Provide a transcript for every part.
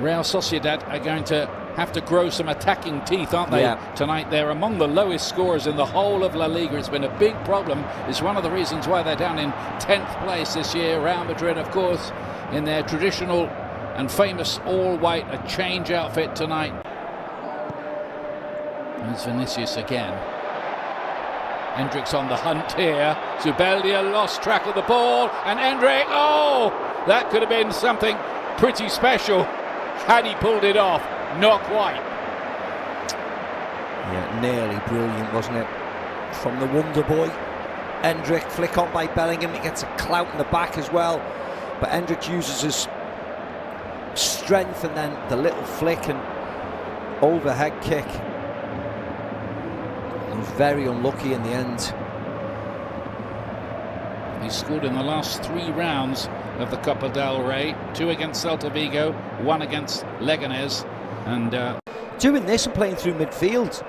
Real Sociedad are going to have to grow some attacking teeth, aren't they, tonight? They're among the lowest scorers in the whole of La Liga. It's been a big problem. It's one of the reasons why they're down in 10th place this year. Real Madrid, of course, in their traditional and famous all-white, a change outfit tonight. There's Vinicius again. Hendrik's on the hunt here. Zubeldia lost track of the ball, and Hendrik, oh, that could have been something pretty special had he pulled it off. Not quite. Yeah, nearly brilliant, wasn't it? From the wonder boy. Hendrik, flick on by Bellingham. He gets a clout in the back as well. But Hendrik uses his strength and then the little flick and overhead kick. He was very unlucky in the end. He scored in the last 3 rounds of the Copa del Rey. 2 against Celta Vigo, 1 against Leganés. And doing this and playing through midfield,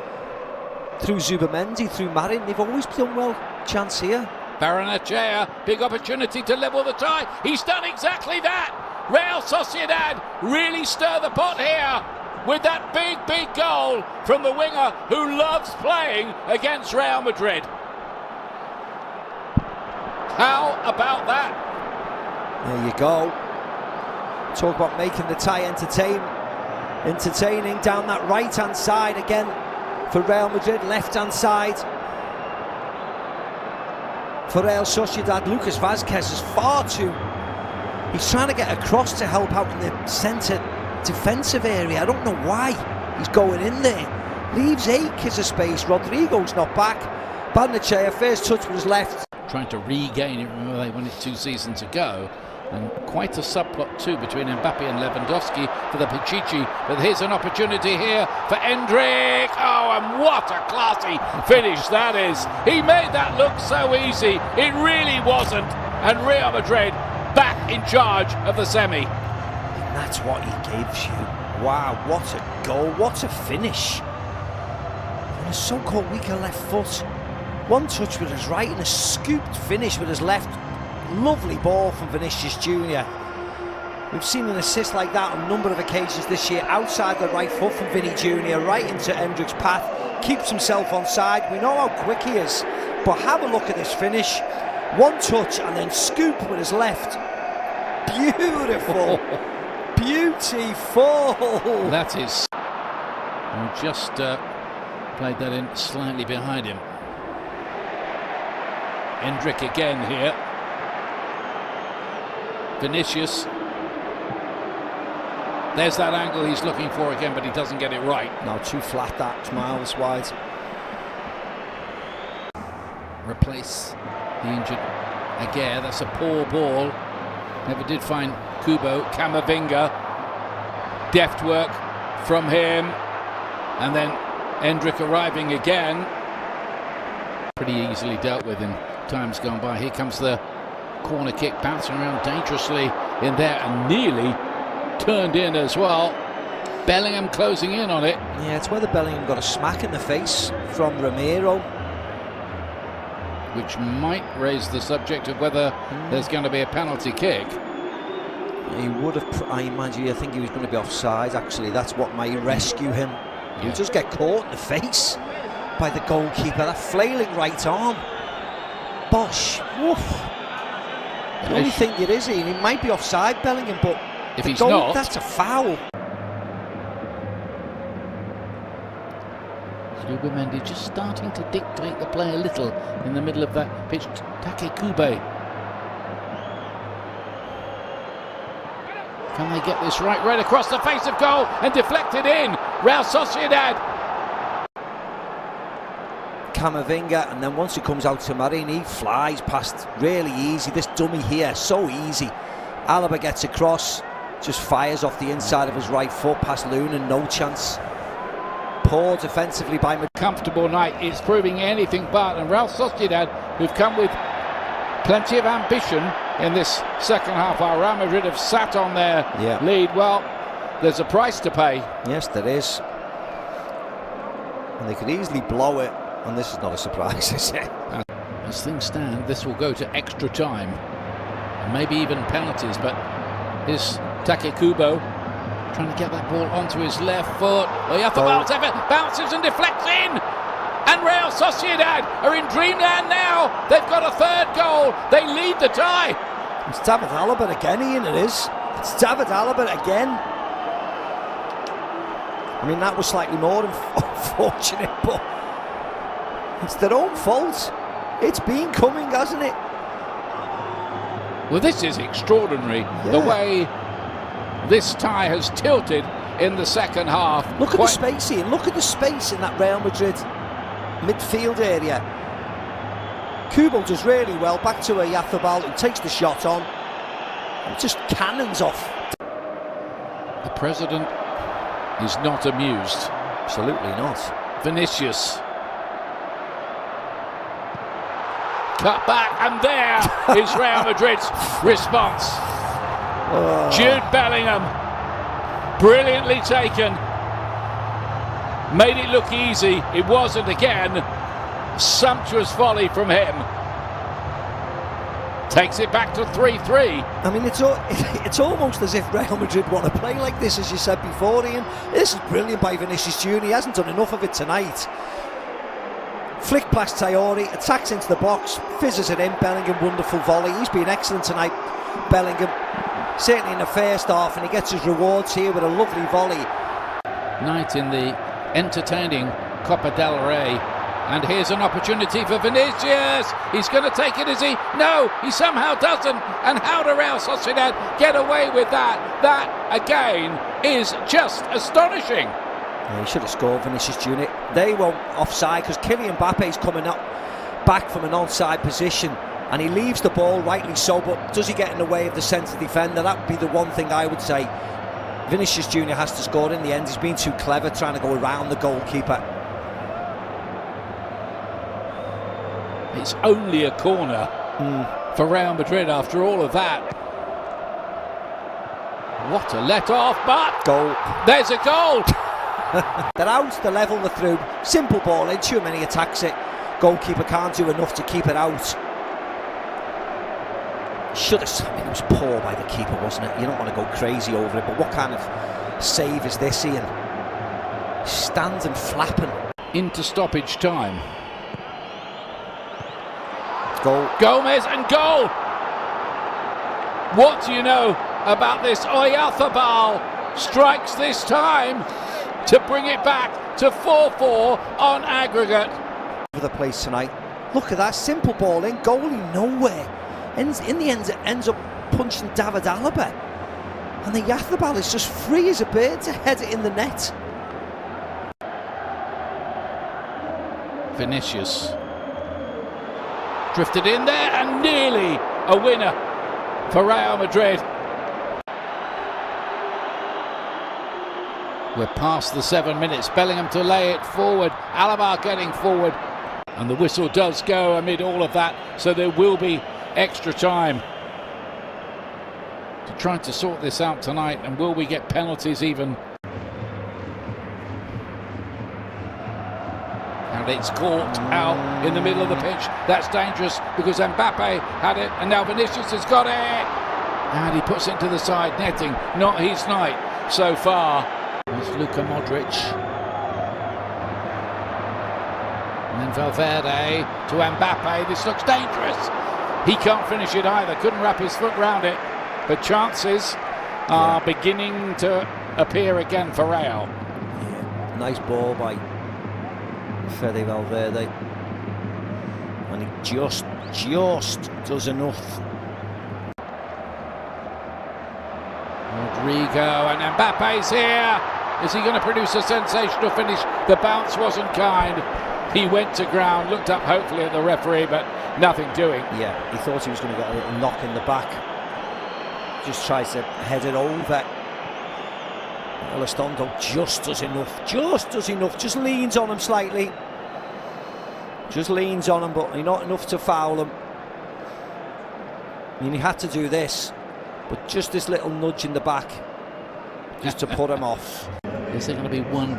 through Zubamendi, through Marin, they've always done well. Chance here. Barrenechea, big opportunity to level the tie. He's done exactly that. Real Sociedad really stir the pot here with that big goal from the winger who loves playing against Real Madrid. How about that? There you go. Talk about making the tie entertaining down that right-hand side again for Real Madrid, left-hand side for Real Sociedad. Lucas Vázquez is far too... He's trying to get across to help out in the centre defensive area. I don't know why he's going in there. Leaves acres of space. Rodrigo's not back. Barrenechea, first touch with his left. Trying to regain it. Remember, they won it 2 seasons ago. And quite a subplot too between Mbappe and Lewandowski for the Pichichi. But here's an opportunity here for Hendrik. Oh, and what a classy finish that is. He made that look so easy. It really wasn't. And Real Madrid back in charge of the semi. And that's what he gives you. Wow, what a goal, what a finish. On a so-called weaker left foot. One touch with his right and a scooped finish with his left. Lovely ball from Vinicius Jr. We've seen an assist like that on a number of occasions this year, outside the right foot from Vinny Jr. right into Hendrik's path, keeps himself on side. We know how quick he is, but have a look at this finish. One touch and then scoop with his left. Beautiful. Beautiful. That is. We just played that in slightly behind him. Hendrik again here. Vinicius. There's that angle he's looking for again, but he doesn't get it right. No, too flat, that miles wide. Replace the injured Aguirre. That's a poor ball. Never did find Kubo. Camavinga. Deft work from him. And then Hendrik arriving again. Pretty easily dealt with in times gone by. Here comes the corner kick, bouncing around dangerously in there and nearly turned in as well. Bellingham closing in on it. Yeah, it's whether Bellingham got a smack in the face from Romero, which might raise the subject of whether there's going to be a penalty kick. He would have, I imagine, I think he was going to be offside actually. That's what might rescue him. He'll just get caught in the face by the goalkeeper. That flailing right arm. Bosh. Woof. The only thing it is, he might be offside, Bellingham, but if he's not, that's a foul. Zubamendi just starting to dictate the play a little in the middle of that pitch. Take Kube. Can they get this right across the face of goal and deflect it in? Real Sociedad. Camavinga, and then once he comes out to Marin, he flies past really easy. This dummy here, so easy. Alaba gets across, just fires off the inside of his right foot past Luna, no chance. Poor defensively by Madrid. Comfortable night, it's proving anything but, and Real Sociedad, who've come with plenty of ambition in this second half, while Real Madrid have sat on their lead. Well, there's a price to pay. Yes, there is. And they could easily blow it. And this is not a surprise, is it? As things stand, this will go to extra time, and maybe even penalties. But here's Take Kubo. Trying to get that ball onto his left foot. Oyarzábal's effort bounces and deflects in. And Real Sociedad are in dreamland now. They've got a third goal. They lead the tie. It's David Alaba again, Ian, it is. It's David Alaba again. I mean, that was slightly more unfortunate, but it's their own fault. It's been coming, hasn't it? Well, this is extraordinary. The way this tie has tilted in the second half. Look at the space, Ian. Look at the space in that Real Madrid midfield area. Kubo does really well. Back to Oyarzábal, who takes the shot on. And just cannons off. The president is not amused. Absolutely not. Vinicius. Cut back, and there is Real Madrid's response. Jude Bellingham, brilliantly taken. Made it look easy. It wasn't again. Sumptuous volley from him. Takes it back to 3-3. I mean, it's almost as if Real Madrid want to play like this, as you said before, Ian. This is brilliant by Vinicius Jr. He hasn't done enough of it tonight. Flick past Traoré, attacks into the box, fizzes it in. Bellingham, wonderful volley. He's been excellent tonight, Bellingham. Certainly in the first half, and he gets his rewards here with a lovely volley. Night in the entertaining Copa del Rey. And here's an opportunity for Vinicius. He's going to take it, is he? No, he somehow doesn't. And how do Real Sociedad get away with that? That, again, is just astonishing. Yeah, he should have scored, Vinicius Jr. They won't offside because Kylian Mbappe's coming up back from an onside position. And he leaves the ball, rightly so, but does he get in the way of the centre defender? That would be the one thing I would say. Vinicius Jr. has to score in the end. He's been too clever trying to go around the goalkeeper. It's only a corner for Real Madrid after all of that. What a let-off, but goal. There's a goal. They're out, they're level, they're through. Simple ball in, Tchouaméni attacks it. Goalkeeper can't do enough to keep it out. Should have. I mean, it was poor by the keeper, wasn't it? You don't want to go crazy over it, but what kind of save is this, Ian? Standing flapping. Into stoppage time. Goal. Gomez and goal. What do you know about this? Oyarzábal strikes this time to bring it back to 4-4 on aggregate. Over the place tonight. Look at that simple ball in, goalie nowhere. In the end, it ends up punching David Alaba, and the Oyarzábal is just free as a bird to head it in the net. Vinicius drifted in there and nearly a winner for Real Madrid. We're past the 7 minutes. Bellingham to lay it forward. Alaba getting forward, and the whistle does go amid all of that, so there will be extra time to try to sort this out tonight. And will we get penalties even? And it's caught out in the middle of the pitch. That's dangerous because Mbappe had it, and now Vinicius has got it, and he puts it to the side netting. Not his night so far. It's Luka Modric, and then Valverde to Mbappe. This looks dangerous. He can't finish it either. Couldn't wrap his foot round it. But chances are beginning to appear again for Real. Yeah. Nice ball by Fede Valverde, and he just does enough. Rodrigo, and Mbappe's here. Is he going to produce a sensational finish? The bounce wasn't kind. He went to ground, looked up hopefully at the referee, but nothing doing. Yeah, he thought he was going to get a little knock in the back. Just tries to head it over. Elizondo just does enough, just leans on him slightly. Just leans on him, but not enough to foul him. I mean, he had to do this, but just this little nudge in the back, just to put him off. Is there going to be one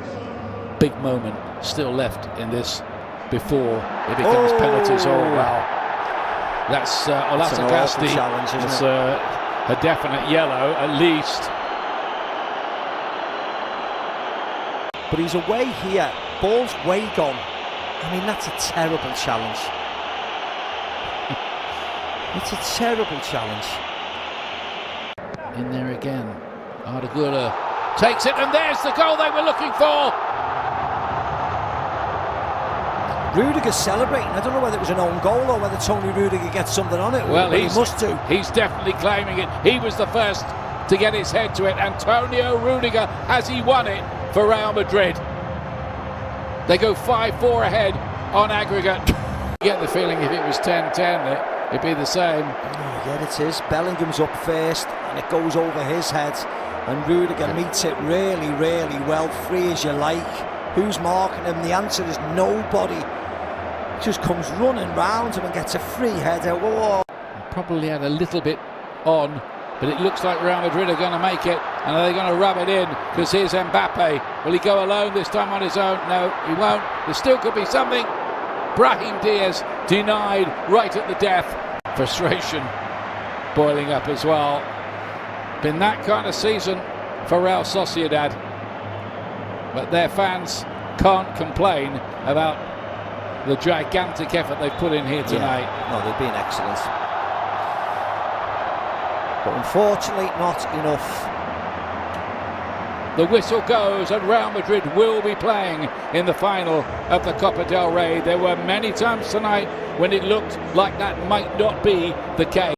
big moment still left in this before it becomes penalties? Oh, wow. That's Olazagasti. Challenge, isn't it? A definite yellow, at least. but he's away here. Ball's way gone. I mean, that's a terrible challenge. It's a terrible challenge. In there again. Ardagula takes it, and there's the goal they were looking for. Rudiger's celebrating. I don't know whether it was an own goal or whether Tony Rudiger gets something on it. Well, he must do. He's definitely claiming it. He was the first to get his head to it. Antonio Rudiger, has he won it for Real Madrid? They go 5-4 ahead on aggregate. You get the feeling if it was 10-10, it'd be the same. Oh, yeah, it is. Bellingham's up first, and it goes over his head. And Rudiger meets it really, really well, free as you like. Who's marking him? The answer is nobody. Just comes running round him and gets a free header. Whoa. Probably had a little bit on, but it looks like Real Madrid are going to make it. And are they going to rub it in? Because here's Mbappe. Will he go alone this time on his own? No, he won't. There still could be something. Brahim Diaz denied right at the death. Frustration boiling up as well. Been that kind of season for Real Sociedad. But their fans can't complain about the gigantic effort they've put in here tonight. Yeah. No, they've been excellent. But unfortunately, not enough. The whistle goes and Real Madrid will be playing in the final of the Copa del Rey. There were many times tonight when it looked like that might not be the case.